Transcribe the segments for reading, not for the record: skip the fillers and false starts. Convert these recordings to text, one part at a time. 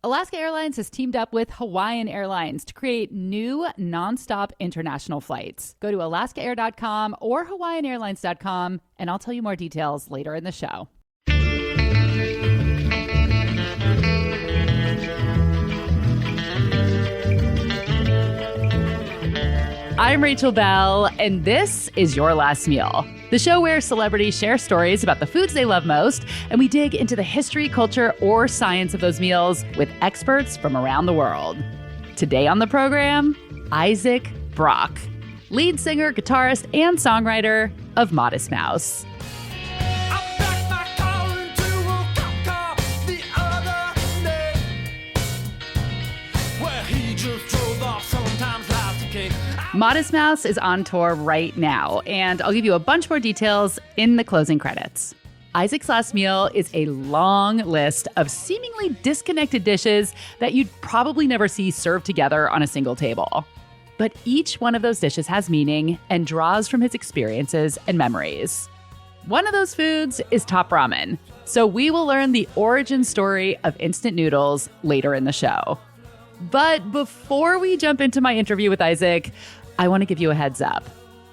Alaska Airlines has teamed up with Hawaiian Airlines to create new nonstop international flights. Go to alaskaair.com or hawaiianairlines.com, and I'll tell you more details later in the show. I'm Rachel Belle, and this is Your Last Meal, the show where celebrities share stories about the foods they love most, and we dig into the history, culture, or science of those meals with experts from around the world. Today on the program, Isaac Brock, lead singer, guitarist, and songwriter of Modest Mouse. Modest Mouse is on tour right now, and I'll give you a bunch more details in the closing credits. Isaac's Last Meal is a long list of seemingly disconnected dishes that you'd probably never see served together on a single table. But each one of those dishes has meaning and draws from his experiences and memories. One of those foods is top ramen, so we will learn the origin story of instant noodles later in the show. But before we jump into my interview with Isaac, I want to give you a heads up.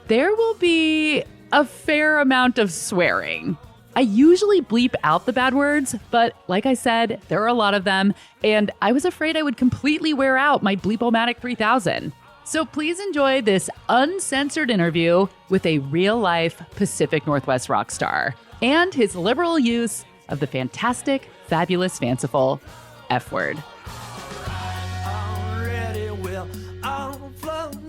There will be a fair amount of swearing. I usually bleep out the bad words, but like I said, there are a lot of them, and I was afraid I would completely wear out my Bleepomatic 3000. So please enjoy this uncensored interview with a real-life Pacific Northwest rock star and his liberal use of the fantastic, fabulous, fanciful F word.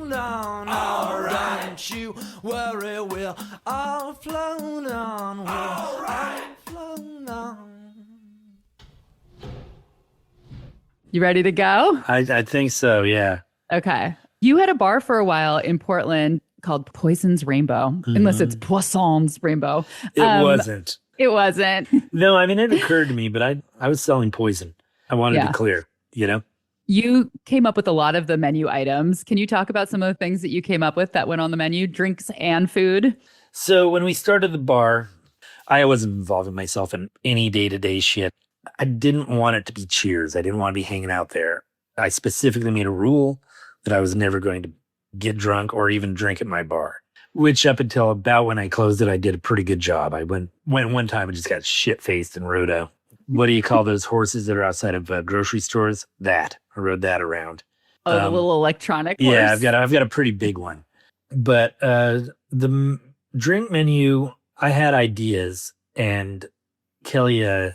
All right. Don't you worry, we'll all float on. We'll all float on. You ready to go? I think so, yeah. Okay. You had a bar for a while in Portland called Poison's Rainbow, unless it's Poisson's Rainbow. It wasn't. It wasn't. No, I mean, it occurred to me, but I was selling poison. I wanted to be clear, you know? You came up with a lot of the menu items. Can you talk about some of the things that you came up with that went on the menu, drinks and food? So when we started the bar, I wasn't involving myself in any day-to-day shit. I didn't want it to be Cheers. I didn't want to be hanging out there. I specifically made a rule that I was never going to get drunk or even drink at my bar, which up until about when I closed it, I did a pretty good job. I went one time and just got shit-faced in Rodo. What do you call those horses that are outside of grocery stores? That. I rode that around. Oh, the little electronic horse? Yeah, I've got a pretty big one. But the drink menu, I had ideas, and Kelly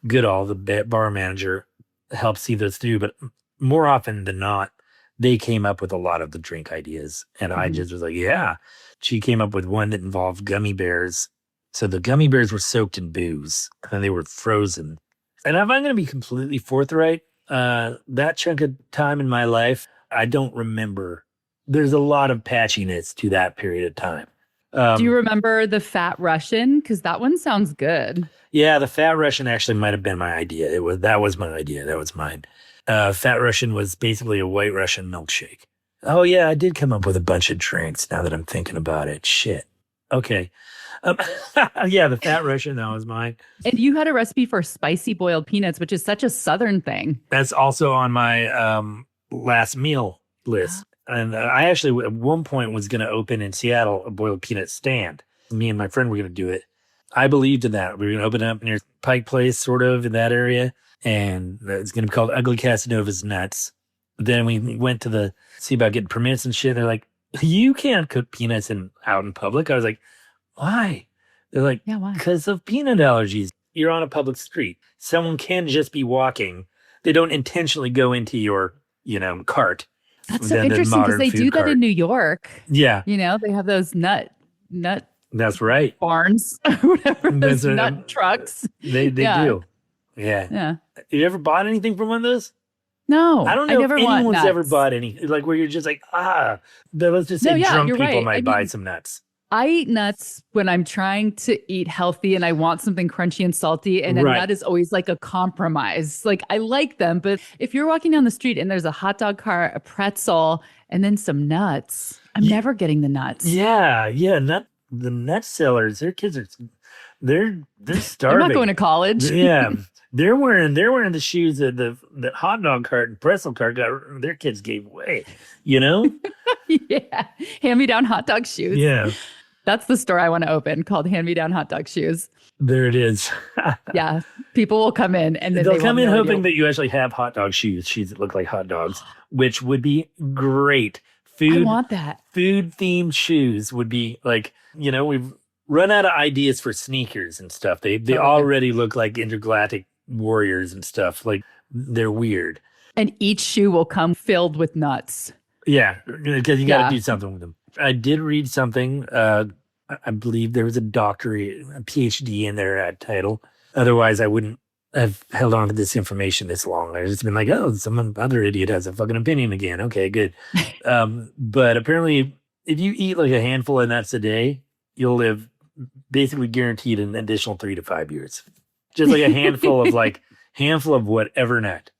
Goodall, the bar manager, helped see those through. But more often than not, they came up with a lot of the drink ideas. And I just was like, yeah. She came up with one that involved gummy bears. So the gummy bears were soaked in booze and they were frozen. And if I'm going to be completely forthright, that chunk of time in my life, I don't remember. There's a lot of patchiness to that period of time. Do you remember the Fat Russian? Because that one sounds good. Yeah, the Fat Russian actually might have been my idea. That was my idea. That was mine. Fat Russian was basically a White Russian milkshake. Oh yeah, I did come up with a bunch of drinks now that I'm thinking about it. Shit. Okay. Yeah, the Fat Russian, that was mine. And you had a recipe for spicy boiled peanuts, which is such a Southern thing. That's also on my last meal list. And I actually, at one point, was going to open in Seattle a boiled peanut stand. Me and my friend were going to do it. I believed in that. We were going to open it up near Pike Place, sort of, in that area. And it's going to be called Ugly Casanova's Nuts. Then we went to see about getting permits and shit. They're like, you can't cook peanuts out in public. I was like, why? They're like, yeah, why? Because of peanut allergies. You're on a public street. Someone can just be walking. They don't intentionally go into your, cart. That's so interesting because they do that in New York. Yeah. They have those nut. That's right. Barns or whatever. Those nut trucks. They do. Yeah. Yeah. You ever bought anything from one of those? No. I don't know if anyone's ever bought any, like where you're just like, let's just say drunk people might buy some nuts. I eat nuts when I'm trying to eat healthy and I want something crunchy and salty. And a nut is always like a compromise. Like I like them, but if you're walking down the street and there's a hot dog cart, a pretzel, and then some nuts, I'm never getting the nuts. Yeah. The nut sellers, their kids are they're I'm not starving. going to college. Yeah. They're wearing the shoes that the hot dog cart and pretzel cart got their kids gave away, you know? Yeah. Hand me down hot dog shoes. Yeah. That's the store I want to open called Hand Me Down Hot Dog Shoes. There it is. Yeah. People will come in and then They'll they come will in know hoping you. that you actually have hot dog shoes that look like hot dogs, which would be great. I want that. Food themed shoes would be like, we've run out of ideas for sneakers and stuff. They already look like intergalactic warriors and stuff. Like they're weird. And each shoe will come filled with nuts. Yeah, because you got to do something with them. I did read something. I believe there was a doctorate, a PhD in their title. Otherwise, I wouldn't have held on to this information this long. I've just been like, oh, some other idiot has a fucking opinion again. Okay, good. But apparently, if you eat like a handful of nuts a day, you'll live basically guaranteed an additional 3 to 5 years. Just like a handful of whatever nut.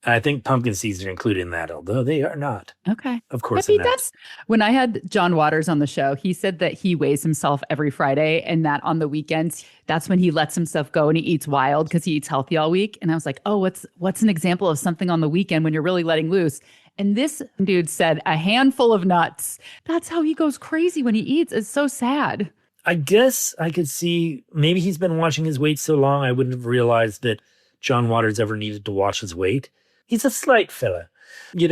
I think pumpkin seeds are included in that, although they are not. Okay. Of course Maybe they're not. that's when I had John Waters on the show, he said that he weighs himself every Friday and that on the weekends, that's when he lets himself go and he eats wild because he eats healthy all week. And I was like, oh, what's an example of something on the weekend when you're really letting loose? And this dude said a handful of nuts. That's how he goes crazy when he eats. It's so sad. I guess I could see maybe he's been watching his weight so long, I wouldn't have realized that John Waters ever needed to watch his weight. He's a slight fella. He's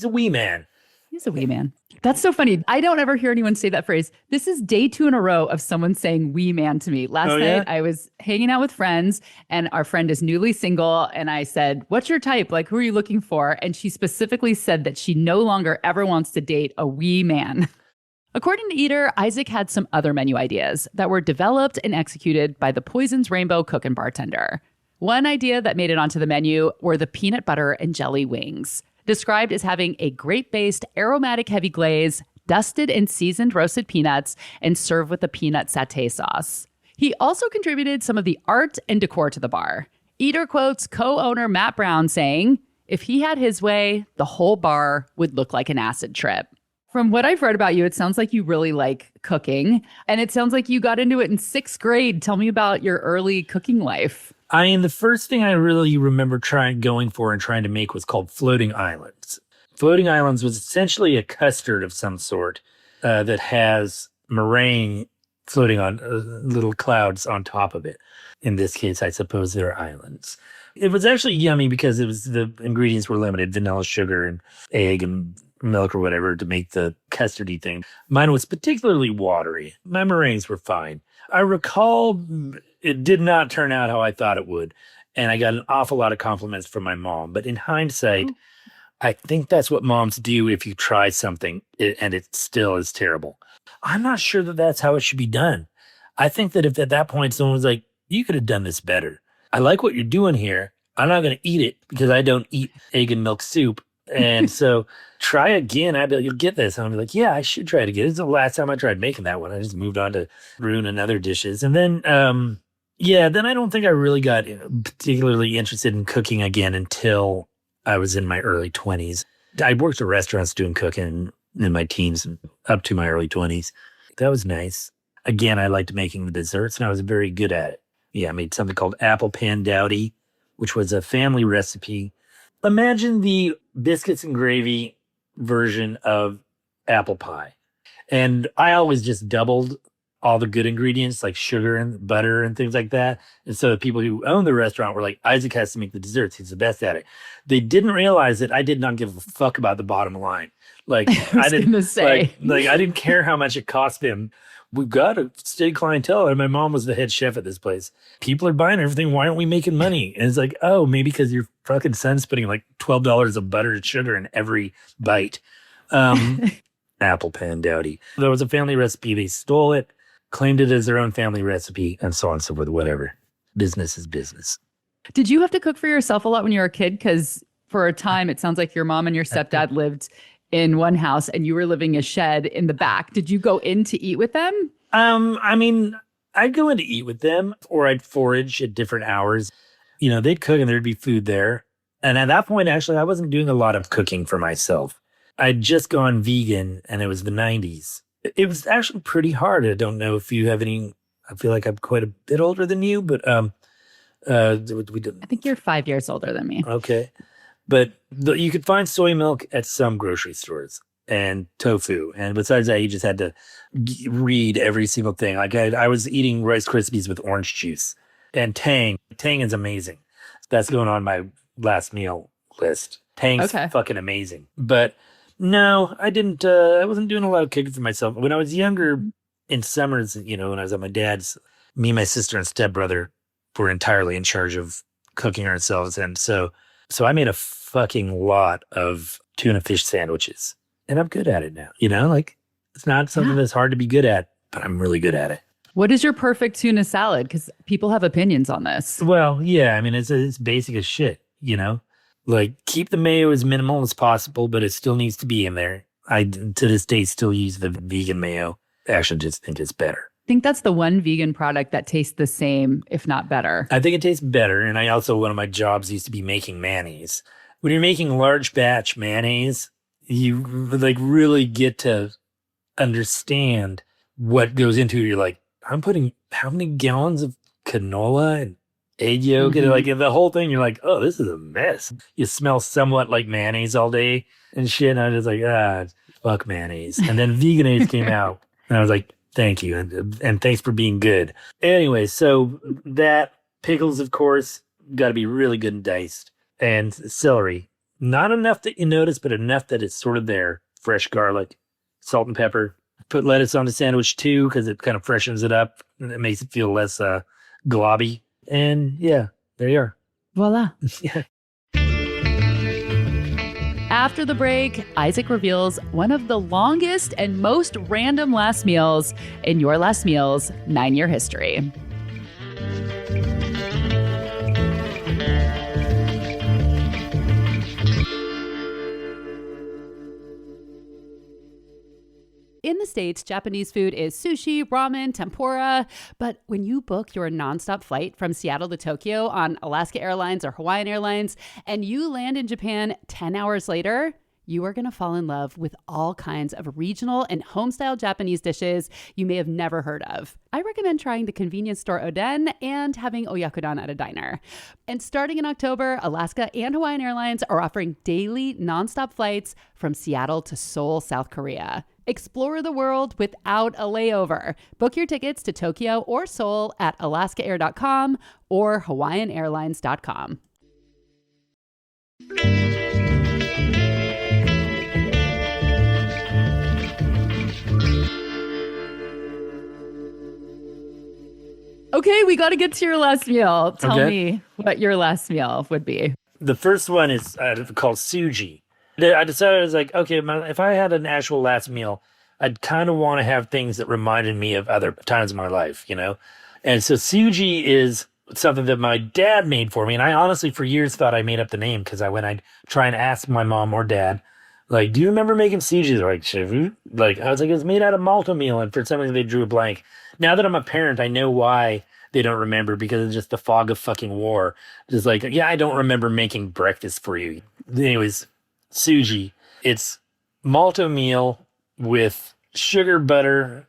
a wee man. He's a wee man. That's so funny. I don't ever hear anyone say that phrase. This is day 2 in a row of someone saying wee man to me. Last night, I was hanging out with friends and our friend is newly single. And I said, what's your type? Like, who are you looking for? And she specifically said that she no longer ever wants to date a wee man. According to Eater, Isaac had some other menu ideas that were developed and executed by the Poison's Rainbow cook and bartender. One idea that made it onto the menu were the peanut butter and jelly wings, described as having a grape-based aromatic heavy glaze, dusted and seasoned roasted peanuts, and served with a peanut satay sauce. He also contributed some of the art and decor to the bar. Eater quotes co-owner Matt Brown saying, if he had his way, the whole bar would look like an acid trip. From what I've read about you, it sounds like you really like cooking, and it sounds like you got into it in 6th grade. Tell me about your early cooking life. The first thing I really remember trying to make was called floating islands. Floating islands was essentially a custard of some sort that has meringue floating on little clouds on top of it. In this case, I suppose they're islands. It was actually yummy because the ingredients were limited, vanilla, sugar, and egg and milk or whatever to make the custardy thing. Mine was particularly watery. My meringues were fine. I recall it did not turn out how I thought it would. And I got an awful lot of compliments from my mom. But in hindsight, I think that's what moms do if you try something and it still is terrible. I'm not sure that that's how it should be done. I think that if at that point someone was like, you could have done this better. I like what you're doing here. I'm not going to eat it because I don't eat egg and milk soup. And so try again. I'd be like, you'll get this. And I'll be like, yeah, I should try it again. This is the last time I tried making that one. I just moved on to ruin and other dishes. And then, then I don't think I really got particularly interested in cooking again until I was in my early 20s. I worked at restaurants doing cooking in my teens and up to my early 20s. That was nice. Again, I liked making the desserts and I was very good at it. Yeah, I made something called apple pan dowdy, which was a family recipe. Imagine the biscuits and gravy version of apple pie. And I always just doubled all the good ingredients like sugar and butter and things like that. And so the people who owned the restaurant were like, Isaac has to make the desserts. He's the best at it. They didn't realize that I did not give a fuck about the bottom line. Like I didn't say like I didn't care how much it cost them. We've got a steady clientele, and my mom was the head chef at this place. People are buying everything. Why aren't we making money? And it's like, oh, maybe because your fucking son's putting like $12 of butter and sugar in every bite. Apple pan dowdy. There was a family recipe. They stole it, claimed it as their own family recipe, and so on and so forth. Whatever. Business is business. Did you have to cook for yourself a lot when you were a kid? Because for a time, it sounds like your mom and your stepdad lived in one house and you were living in a shed in the back. Did you go in to eat with them? I'd go in to eat with them, or I'd forage at different hours. They'd cook and there'd be food there. And at that point, actually, I wasn't doing a lot of cooking for myself. I'd just gone vegan and it was the 90s. It was actually pretty hard. I don't know if you have any I feel like I'm quite a bit older than you, but we did. I think you're 5 years older than me. Okay. But you could find soy milk at some grocery stores and tofu. And besides that, you just had to read every single thing. Like I was eating Rice Krispies with orange juice and Tang. Tang is amazing. That's going on my last meal list. Tang's fucking amazing. But no, I didn't. I wasn't doing a lot of cooking for myself. When I was younger, in summers, when I was at my dad's, me, my sister, and stepbrother were entirely in charge of cooking ourselves. And so I made a fucking lot of tuna fish sandwiches. And I'm good at it now. Like it's not something that's hard to be good at, but I'm really good at it. What is your perfect tuna salad? Because people have opinions on this. Well, yeah, I mean, it's basic as shit, Like keep the mayo as minimal as possible, but it still needs to be in there. I, to this day, still use the vegan mayo. I actually just think it's better. I think that's the one vegan product that tastes the same, if not better. I think it tastes better. And I also, one of my jobs used to be making mayonnaise. When you're making large batch mayonnaise, you like really get to understand what goes into it. You're like, I'm putting how many gallons of canola and egg yolk and like the whole thing. You're like, oh, this is a mess. You smell somewhat like mayonnaise all day and shit. And I was just like, fuck mayonnaise. And then Veganase came out and I was like, thank you. And thanks for being good. Anyway, so that pickles, of course, got to be really good and diced. And celery, not enough that you notice, but enough that it's sort of there. Fresh garlic, salt and pepper. Put lettuce on the sandwich too, because it kind of freshens it up and it makes it feel less globby. And yeah, there you are. Voila. Yeah. After the break, Isaac reveals one of the longest and most random last meals in your last meal's 9-year history. In the States, Japanese food is sushi, ramen, tempura. But when you book your nonstop flight from Seattle to Tokyo on Alaska Airlines or Hawaiian Airlines, and you land in Japan 10 hours later, you are going to fall in love with all kinds of regional and home-style Japanese dishes you may have never heard of. I recommend trying the convenience store oden and having oyakudan at a diner. And starting in October, Alaska and Hawaiian Airlines are offering daily nonstop flights from Seattle to Seoul, South Korea. Explore the world without a layover. Book your tickets to Tokyo or Seoul at alaskaair.com or hawaiianairlines.com. Okay, we got to get to your last meal. Tell me what your last meal would be. The first one is called suji. I decided, I was like, okay, if I had an actual last meal, I'd kind of want to have things that reminded me of other times in my life, And so suji is something that my dad made for me. And I honestly, for years, thought I made up the name because when I'd try and ask my mom or dad, like, do you remember making suji? They're like, shivu? Like, I was like, it's made out of malto meal. And for some reason, they drew a blank. Now that I'm a parent, I know why they don't remember, because it's just the fog of fucking war. Just like, yeah, I don't remember making breakfast for you. Anyways, suji, it's malto meal with sugar, butter,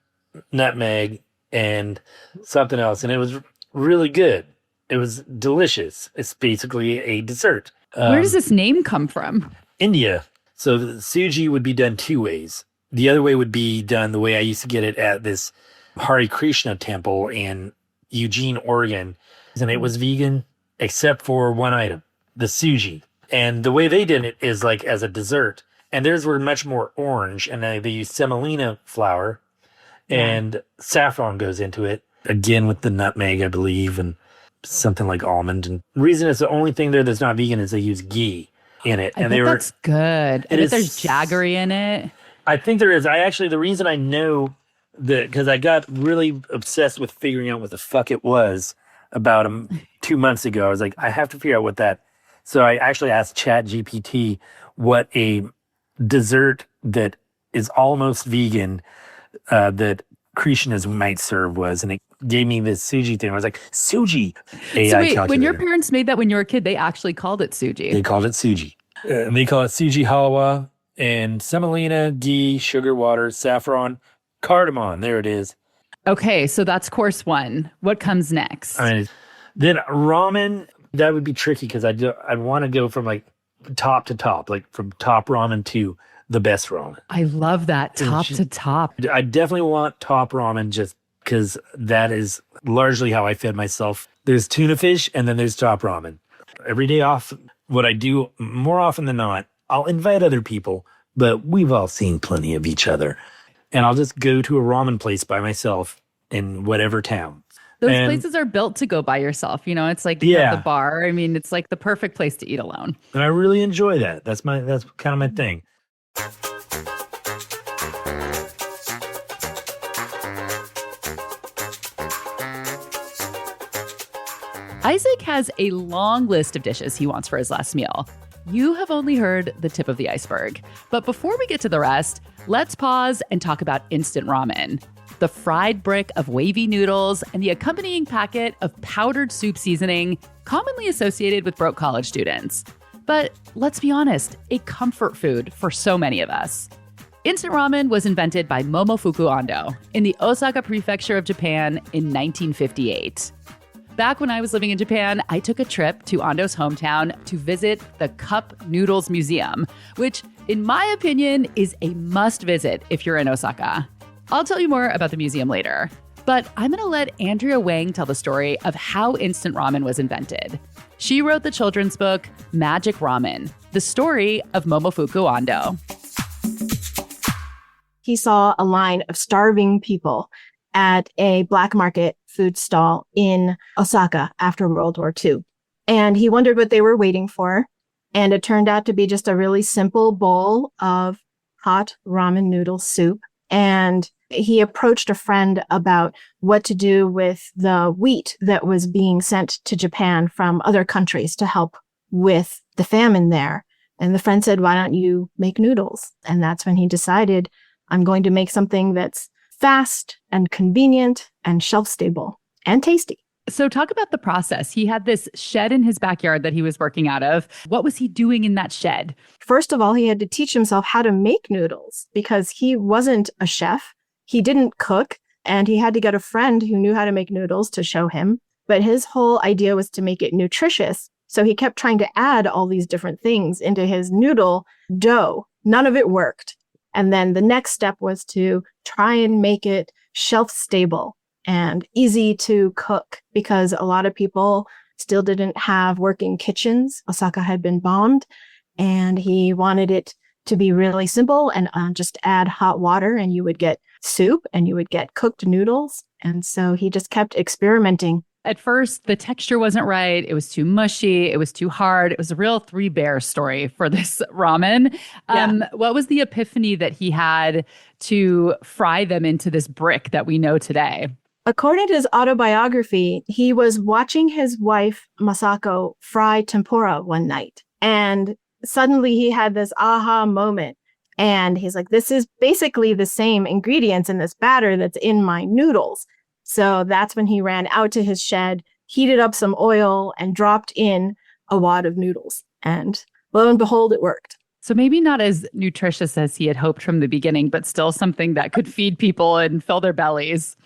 nutmeg, and something else. And it was really good. It was delicious. It's basically a dessert. Where does this name come from? India. So the suji would be done two ways. The other way would be done the way I used to get it at this Hare Krishna temple in Eugene, Oregon. And it was vegan except for one item, the suji. And the way they did it is like as a dessert. And theirs were much more orange. And they used semolina flour and saffron goes into it. Again, with the nutmeg, I believe, and something like almond. And the reason it's the only thing there that's not vegan is they use ghee in it. I think that's good. And if there's jaggery in it. I think there is. The reason I know that, because I got really obsessed with figuring out what the fuck it was about 2 months ago. I was like, I have to figure out what that. So I actually asked ChatGPT what a dessert that is almost vegan that Krishnas might serve was, and it gave me this suji thing. I was like, suji. So wait, when your parents made that when you were a kid, they actually called it suji. They called it suji. And they call it suji halwa, and semolina, ghee, sugar water, saffron, cardamom. There it is. Okay, so that's course one. What comes next? I mean, then ramen, that would be tricky because I'd want to go from like top to top, like from top ramen to the best ramen. I love that And top to top. I definitely want top ramen just because that is largely how I fed myself. There's tuna fish and then there's top ramen. Every day off, what I do more often than not, I'll invite other people, but we've all seen plenty of each other. And I'll just go to a ramen place by myself in whatever town. Those And places are built to go by yourself. It's like you have the yeah, bar. I mean, it's like the perfect place to eat alone. and I really enjoy that. That's kind of my thing. Isaac has a long list of dishes he wants for his last meal. You have only heard the tip of the iceberg. But before we get to the rest, let's pause and talk about instant ramen. The fried brick of wavy noodles and the accompanying packet of powdered soup seasoning, commonly associated with broke college students. But let's be honest, a comfort food for so many of us. Instant ramen was invented by Momofuku Ando in the Osaka prefecture of Japan in 1958. Back when I was living in Japan, I took a trip to Ando's hometown to visit the Cup Noodles Museum, which, in my opinion, is a must visit if you're in Osaka. I'll tell you more about the museum later, but I'm going to let Andrea Wang tell the story of how instant ramen was invented. She wrote the children's book, Magic Ramen, the story of Momofuku Ando. He saw a line of starving people at a black market food stall in Osaka after World War II. And he wondered what they were waiting for. And it turned out to be just a really simple bowl of hot ramen noodle soup. And he approached a friend about what to do with the wheat that was being sent to Japan from other countries to help with the famine there. And the friend said, "Why don't you make noodles?" And that's when he decided, I'm going to make something that's fast and convenient and shelf stable and tasty. So talk about the process. He had this shed in his backyard that he was working out of. What was he doing in that shed? First of all, he had to teach himself how to make noodles because he wasn't a chef. He didn't cook, and he had to get a friend who knew how to make noodles to show him. But his whole idea was to make it nutritious. So he kept trying to add all these different things into his noodle dough. None of it worked. And then the next step was to try and make it shelf stable and easy to cook because a lot of people still didn't have working kitchens. Osaka had been bombed, and he wanted it to be really simple and just add hot water and you would get soup and you would get cooked noodles. And so he just kept experimenting. At first, the texture wasn't right. It was too mushy. It was too hard. It was a real Three Bears story for this ramen. What was the epiphany that he had to fry them into this brick that we know today? According to his autobiography, he was watching his wife, Masako, fry tempura one night. And suddenly he had this aha moment. And he's like, this is basically the same ingredients in this batter that's in my noodles. So that's when he ran out to his shed, heated up some oil, and dropped in a wad of noodles. And lo and behold, it worked. So maybe not as nutritious as he had hoped from the beginning, but still something that could feed people and fill their bellies.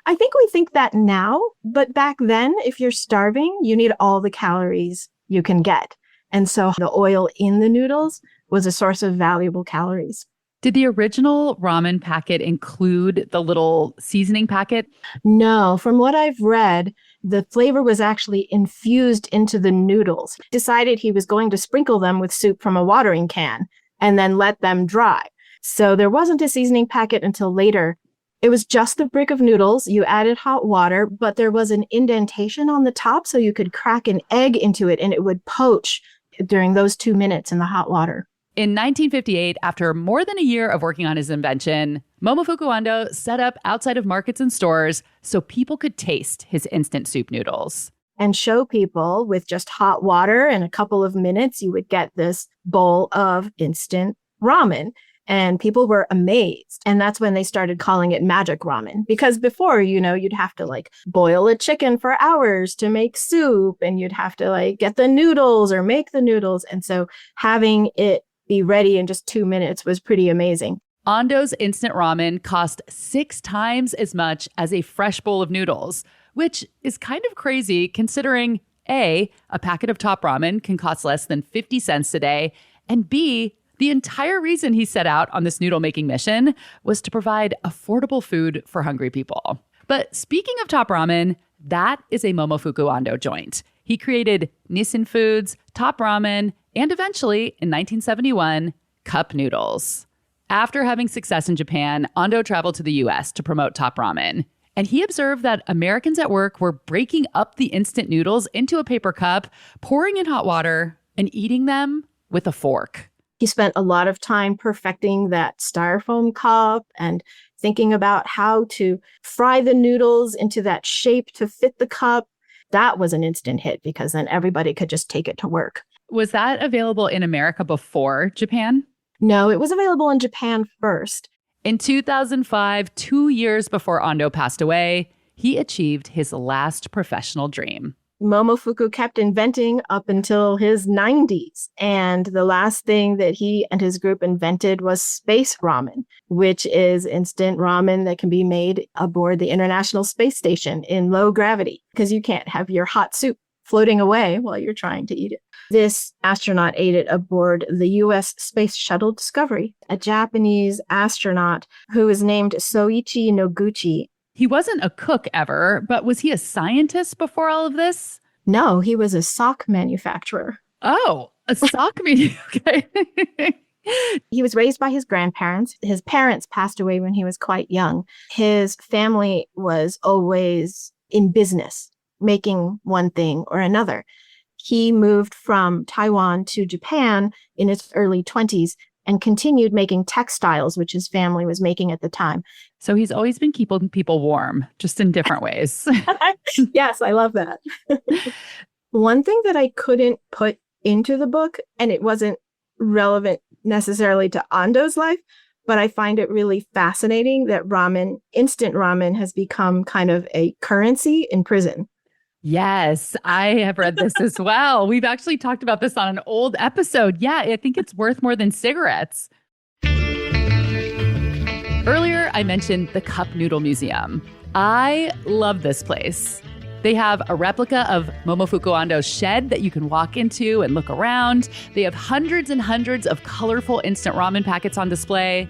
I think we think that now, but back then, if you're starving, you need all the calories you can get. And so the oil in the noodles was a source of valuable calories. Did the original ramen packet include the little seasoning packet? No, from what I've read, the flavor was actually infused into the noodles. He decided he was going to sprinkle them with soup from a watering can and then let them dry. So there wasn't a seasoning packet until later. It was just the brick of noodles. You added hot water, but there was an indentation on the top so you could crack an egg into it and it would poach during those 2 minutes in the hot water. In 1958, after more than a year of working on his invention, Momofuku Ando set up outside of markets and stores so people could taste his instant soup noodles. And show people with just hot water in a couple of minutes, you would get this bowl of instant ramen. And people were amazed. And that's when they started calling it magic ramen. Because before, you'd have to boil a chicken for hours to make soup. And you'd have to get the noodles or make the noodles. And so having it be ready in just 2 minutes was pretty amazing. Ando's instant ramen cost 6 times as much as a fresh bowl of noodles, which is kind of crazy considering A, a packet of Top Ramen can cost less than 50 cents today, and B, the entire reason he set out on this noodle making mission was to provide affordable food for hungry people. But speaking of Top Ramen, that is a Momofuku Ando joint. He created Nissin Foods, Top Ramen, and eventually, in 1971, Cup Noodles. After having success in Japan, Ando traveled to the US to promote Top Ramen. And he observed that Americans at work were breaking up the instant noodles into a paper cup, pouring in hot water, and eating them with a fork. He spent a lot of time perfecting that styrofoam cup and thinking about how to fry the noodles into that shape to fit the cup. That was an instant hit because then everybody could just take it to work. Was that available in America before Japan? No, it was available in Japan first. In 2005, 2 years before Ando passed away, he achieved his last professional dream. Momofuku kept inventing up until his 90s. And the last thing that he and his group invented was space ramen, which is instant ramen that can be made aboard the International Space Station in low gravity, because you can't have your hot soup floating away while you're trying to eat it. This astronaut ate it aboard the U.S. Space Shuttle Discovery, a Japanese astronaut who is named Soichi Noguchi. He wasn't a cook ever, but was he a scientist before all of this? No, he was a sock manufacturer. Oh, a sock manufacturer. Okay. He was raised by his grandparents. His parents passed away when he was quite young. His family was always in business, making one thing or another. He moved from Taiwan to Japan in his early 20s and continued making textiles, which his family was making at the time. So he's always been keeping people warm, just in different ways. Yes, I love that. One thing that I couldn't put into the book, and it wasn't relevant necessarily to Ando's life, but I find it really fascinating that instant ramen has become kind of a currency in prison. Yes, I have read this as well. We've actually talked about this on an old episode. Yeah, I think it's worth more than cigarettes. Earlier, I mentioned the Cup Noodle Museum. I love this place. They have a replica of Momofuku Ando's shed that you can walk into and look around. They have hundreds and hundreds of colorful instant ramen packets on display.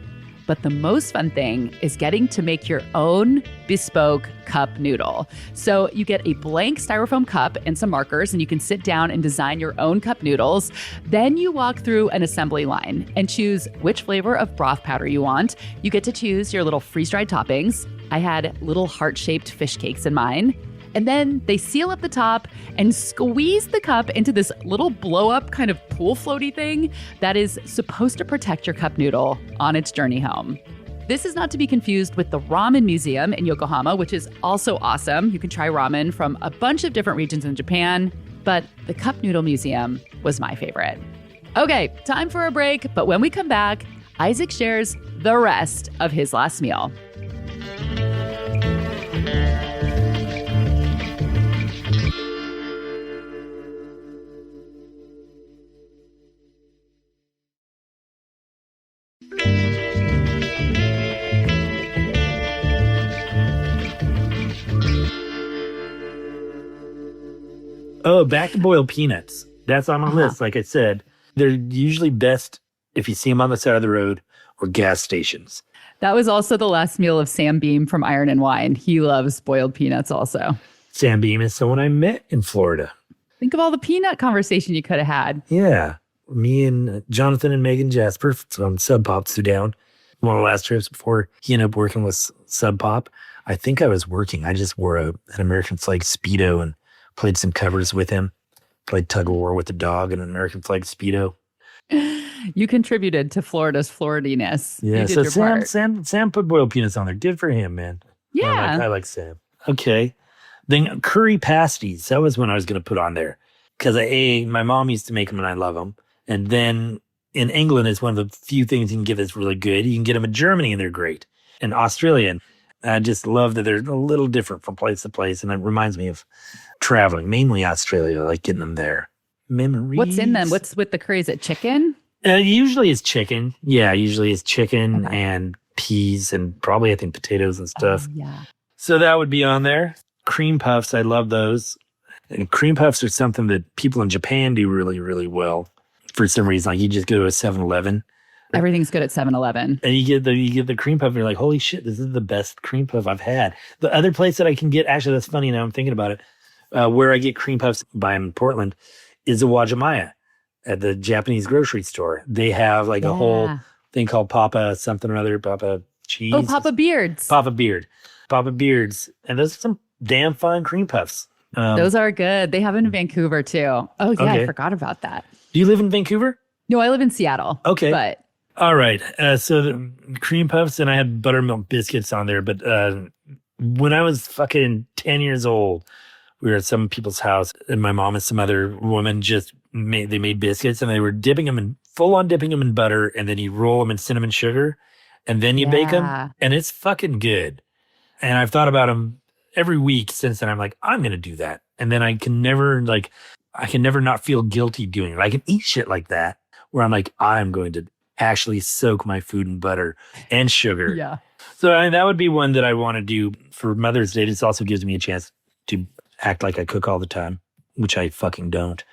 But the most fun thing is getting to make your own bespoke cup noodle. So you get a blank styrofoam cup and some markers, and you can sit down and design your own cup noodles. Then you walk through an assembly line and choose which flavor of broth powder you want. You get to choose your little freeze-dried toppings. I had little heart-shaped fish cakes in mine. And then they seal up the top and squeeze the cup into this little blow-up kind of pool floaty thing that is supposed to protect your cup noodle on its journey home. This is not to be confused with the Ramen Museum in Yokohama, which is also awesome. You can try ramen from a bunch of different regions in Japan, but the Cup Noodle Museum was my favorite. Okay, time for a break, but when we come back, Isaac shares the rest of his last meal. Oh, back to boiled peanuts. That's on my list. Like I said, they're usually best if you see them on the side of the road or gas stations. That was also the last meal of Sam Beam from Iron and Wine. He loves boiled peanuts also. Sam Beam is someone I met in Florida. Think of all the peanut conversation you could have had. Yeah. Me and Jonathan and Megan Jasper from Sub Pop flew down one of the last trips before he ended up working with Sub Pop. I think I was working. I just wore an American flag Speedo and played some covers with him. Played tug of war with the dog in an American flag Speedo. You contributed to Florida's Floridiness. Yeah, so Sam put boiled peanuts on there. Good for him, man. Yeah. I like Sam. Okay. Then curry pasties. That was when I was going to put on there. Because my mom used to make them and I love them. And then in England, it's one of the few things you can get that's really good. You can get them in Germany and they're great. And Australia. And I just love that they're a little different from place to place. And it reminds me of traveling, mainly Australia, like getting them there. Memories. What's in them? What's with the curry? Is it chicken? Usually it's chicken. Yeah, usually it's chicken Okay. and peas and probably I think potatoes and stuff. Yeah. So that would be on there. Cream puffs, I love those. And cream puffs are something that people in Japan do really, really well. For some reason, like you just go to a 7-Eleven Everything's good at 7-Eleven. and you get the cream puff and you're like, holy shit, this is the best cream puff I've had. The other place that I can get, actually that's funny now I'm thinking about it, where I get cream puffs by in Portland is a Wajimaya at the Japanese grocery store. They have like a whole thing called Papa something or other, Papa cheese. Oh, Papa Beards. Papa Beards. And those are some damn fine cream puffs. Those are good. They have them in Vancouver too. Oh yeah, Okay. I forgot about that. Do you live in Vancouver? No, I live in Seattle. Okay. But All right. So the cream puffs, and I had buttermilk biscuits on there. But when I was fucking 10 years old, we were at some people's house, and my mom and some other woman made biscuits, and they were dipping them in butter, and then you roll them in cinnamon sugar, and then you bake them, and it's fucking good. And I've thought about them every week since then. I'm like, I'm gonna do that, and then I can never not feel guilty doing it. I can eat shit like that where I'm like, I'm going to actually soak my food in butter and sugar. yeah. So that would be one that I want to do for Mother's Day. This also gives me a chance to act like I cook all the time, which I fucking don't.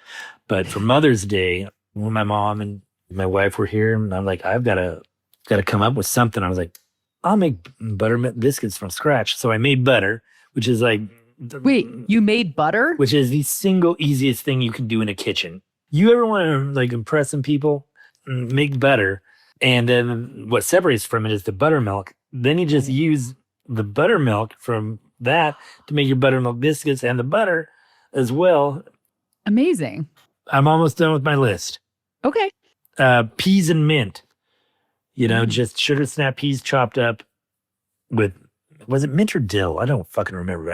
But for Mother's Day, when my mom and my wife were here, and I'm like, I've got to come up with something. I was like, I'll make buttermilk biscuits from scratch. So I made butter, which is like, Wait, you made butter? which is the single easiest thing you can do in a kitchen. You ever want to like impress some people? Make butter, and then what separates from it is the buttermilk. Then you just use the buttermilk from that to make your buttermilk biscuits and the butter as well. Amazing. I'm almost done with my list. Okay. Peas and mint. Just sugar snap peas chopped up with, was it mint or dill? I don't fucking remember.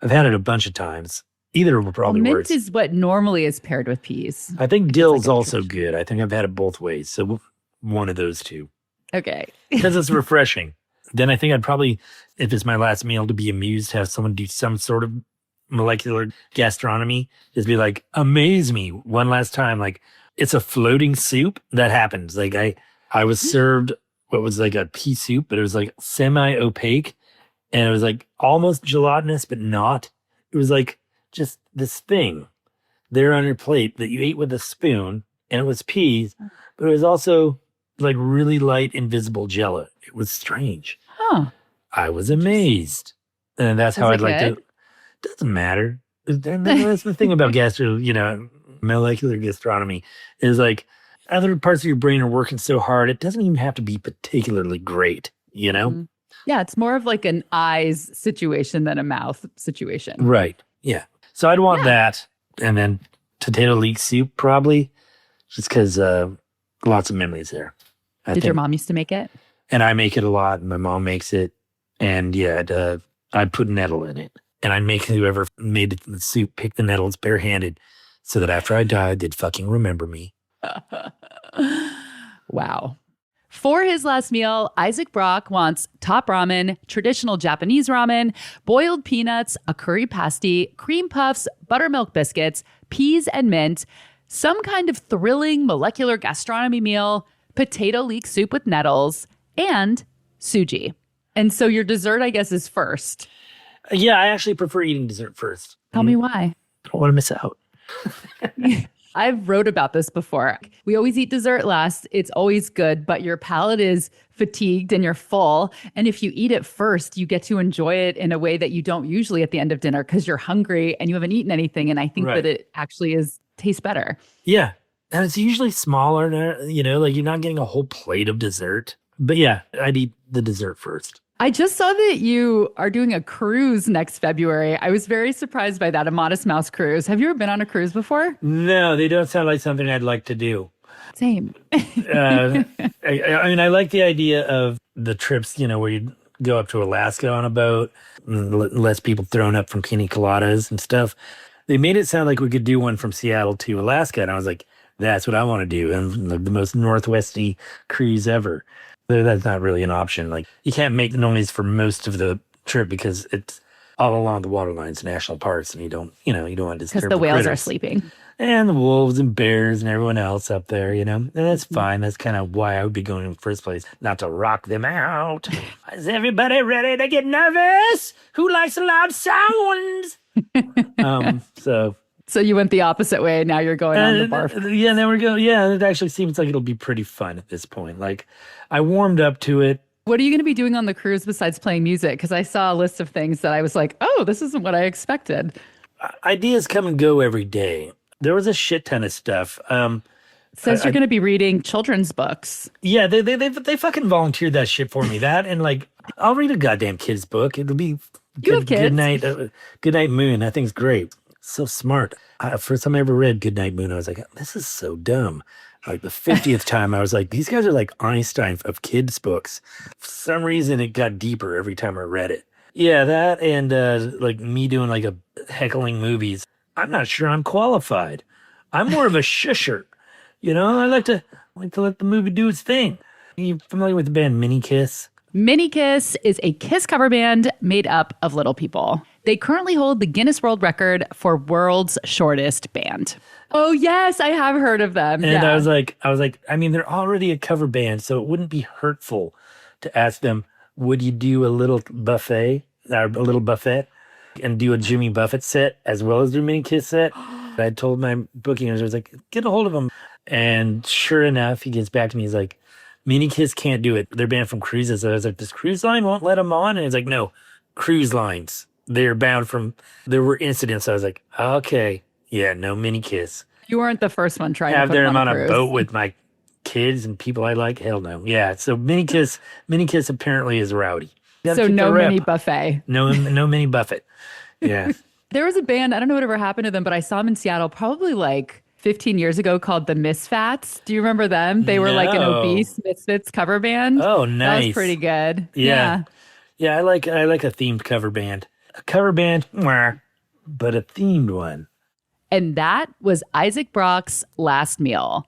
I've had it a bunch of times. Either will probably mint work. is what normally is paired with peas. I think dill's like a also good. I think I've had it both ways. So one of those two. Okay. Because it's refreshing. Then I think I'd probably, if it's my last meal, to be amused, have someone do some sort of molecular gastronomy. Just be like, amaze me one last time. Like, it's a floating soup. That happens. Like, I was served what was like a pea soup, but it was like semi-opaque. And it was like almost gelatinous, but not. It was like just this thing there on your plate that you ate with a spoon, and it was peas, but it was also like really light, invisible jello. It was strange. Huh. I was amazed. And that's how Was I'd it like good? to. Doesn't matter. That's the thing about molecular gastronomy is like other parts of your brain are working so hard. It doesn't even have to be particularly great, Mhm. Yeah, it's more of like an eyes situation than a mouth situation. Right. Yeah. So I'd want that. And then potato leek soup, probably, just because lots of memories there. Did your mom used to make it? And I make it a lot, and my mom makes it. And yeah, I'd put nettle in it. And I'd make whoever made the soup pick the nettles barehanded so that after I died, they'd fucking remember me. Wow. For his last meal, Isaac Brock wants top ramen, traditional Japanese ramen, boiled peanuts, a curry pasty, cream puffs, buttermilk biscuits, peas and mint, some kind of thrilling molecular gastronomy meal, potato leek soup with nettles, and suji. And so your dessert, I guess, is first. Yeah, I actually prefer eating dessert first. Tell me why. I don't want to miss out. I've wrote about this before. We always eat dessert last. It's always good, but your palate is fatigued and you're full. And if you eat it first, you get to enjoy it in a way that you don't usually at the end of dinner because you're hungry and you haven't eaten anything. And I think that it actually tastes better. Yeah. And it's usually smaller, like you're not getting a whole plate of dessert. But yeah, I'd eat the dessert first. I just saw that you are doing a cruise next February. I was very surprised by that, a Modest Mouse cruise. Have you ever been on a cruise before? No, they don't sound like something I'd like to do. Same. I mean, I like the idea of the trips, where you go up to Alaska on a boat, less people thrown up from pina coladas and stuff. They made it sound like we could do one from Seattle to Alaska. And I was like, that's what I want to do. And the most northwesty cruise ever. That's not really an option. Like, you can't make noise for most of the trip because it's all along the waterlines, national parks, and you don't want to disturb because the whales are critters. sleeping. and the wolves and bears and everyone else up there, And that's fine. That's kind of why I would be going in the first place, not to rock them out. Is everybody ready to get nervous? Who likes loud sounds? So you went the opposite way. Now you're going on the barf. Yeah, there we go. Yeah, it actually seems like it'll be pretty fun at this point. Like, I warmed up to it. What are you going to be doing on the cruise besides playing music? Because I saw a list of things that I was like, oh, this isn't what I expected. Ideas come and go every day. There was a shit ton of stuff. Says you're going to be reading children's books. Yeah, they fucking volunteered that shit for me. That and like, I'll read a goddamn kid's book. It'll be Good Night, Good Night Moon. That thing's great. So smart. First time I ever read Good Night Moon, I was like, this is so dumb. Like the 50th time, I was like, these guys are like Einstein of kids' books. For some reason, it got deeper every time I read it. Yeah, that and like me doing like a heckling movies. I'm not sure I'm qualified. I'm more of a shusher. I like to let the movie do its thing. Are you familiar with the band Mini Kiss? Mini Kiss is a Kiss cover band made up of little people. They currently hold the Guinness World Record for world's shortest band. Oh, yes, I have heard of them. And I was like, I mean, they're already a cover band, so it wouldn't be hurtful to ask them, would you do a little buffet and do a Jimmy Buffett set as well as their Mini Kiss set? I told my booking, I was like, get a hold of them. And sure enough, he gets back to me. He's like, Mini Kiss can't do it. They're banned from cruises. So I was like, this cruise line won't let them on? And he's like, no, cruise lines. They're bound from, there were incidents. I was like, okay, yeah, no Mini Kiss. You weren't the first one trying to put them on a boat with my kids and people I like. Hell no. Yeah, so Mini Kiss apparently is rowdy. So no mini buffet. No mini buffet. Yeah. There was a band, I don't know whatever happened to them, but I saw them in Seattle probably like 15 years ago called the Misfats. Do you remember them? They were like an obese Misfits cover band. Oh, nice. That was pretty good. Yeah. Yeah, I like a themed cover band. A cover band, but a themed one. And that was Isaac Brock's last meal.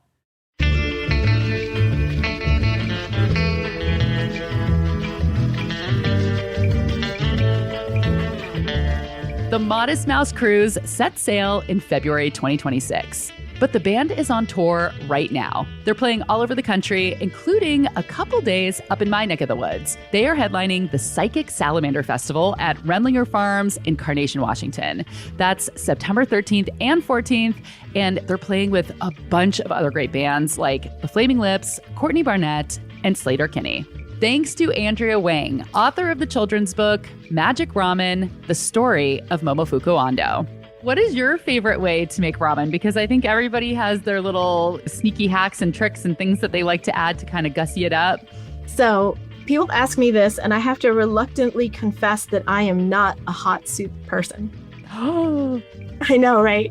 The Modest Mouse Cruise set sail in February 2026. But the band is on tour right now. They're playing all over the country, including a couple days up in my neck of the woods. They are headlining the Psychic Salamander Festival at Renlinger Farms in Carnation, Washington. That's September 13th and 14th, and they're playing with a bunch of other great bands like The Flaming Lips, Courtney Barnett, and Slater Kinney. Thanks to Andrea Wang, author of the children's book, Magic Ramen, The Story of Momofuku Ando. What is your favorite way to make ramen? Because I think everybody has their little sneaky hacks and tricks and things that they like to add to kind of gussy it up. So people ask me this, and I have to reluctantly confess that I am not a hot soup person. Oh, I know, right?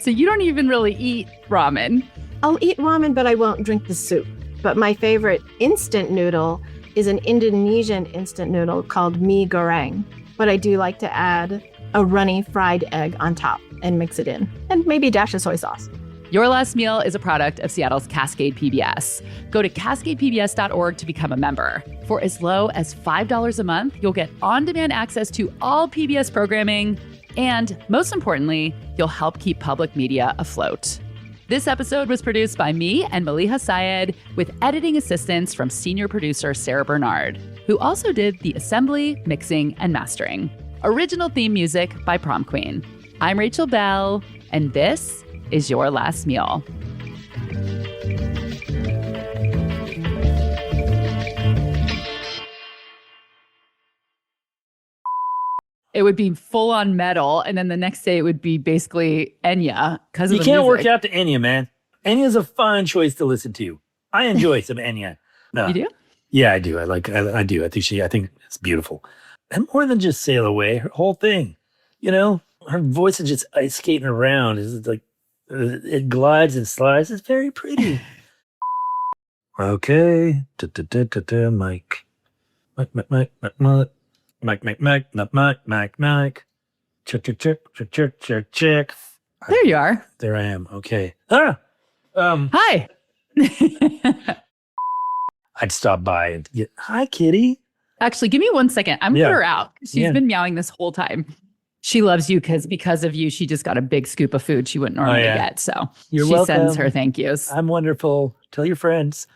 So you don't even really eat ramen. I'll eat ramen, but I won't drink the soup. But my favorite instant noodle is an Indonesian instant noodle called mie goreng. But I do like to add a runny fried egg on top and mix it in, and maybe a dash of soy sauce. Your Last Meal is a product of Seattle's Cascade PBS. Go to cascadepbs.org to become a member. For as low as $5 a month, you'll get on-demand access to all PBS programming, and most importantly, you'll help keep public media afloat. This episode was produced by me and Maliha Syed, with editing assistance from senior producer Sarah Bernard, who also did the assembly, mixing, and mastering. Original theme music by Prom Queen. I'm Rachel Belle, and this is Your Last Meal. It would be full on metal, and then the next day it would be basically Enya. You can't work out to Enya, man. Enya's a fun choice to listen to. I enjoy some Enya. No. You do? Yeah, I do. I do. I think it's beautiful. And more than just Sail Away, her whole thing, her voice is just ice skating around. It's like, it glides and slides. It's very pretty. Okay. Mike. Check. There you are. There I am. Okay. Hi. I'd stop by and hi, kitty. Actually, give me 1 second. I'm gonna put her out. She's been meowing this whole time. She loves you because of you, she just got a big scoop of food she wouldn't normally get. So You're she welcome. sends her thank yous. I'm wonderful. Tell your friends.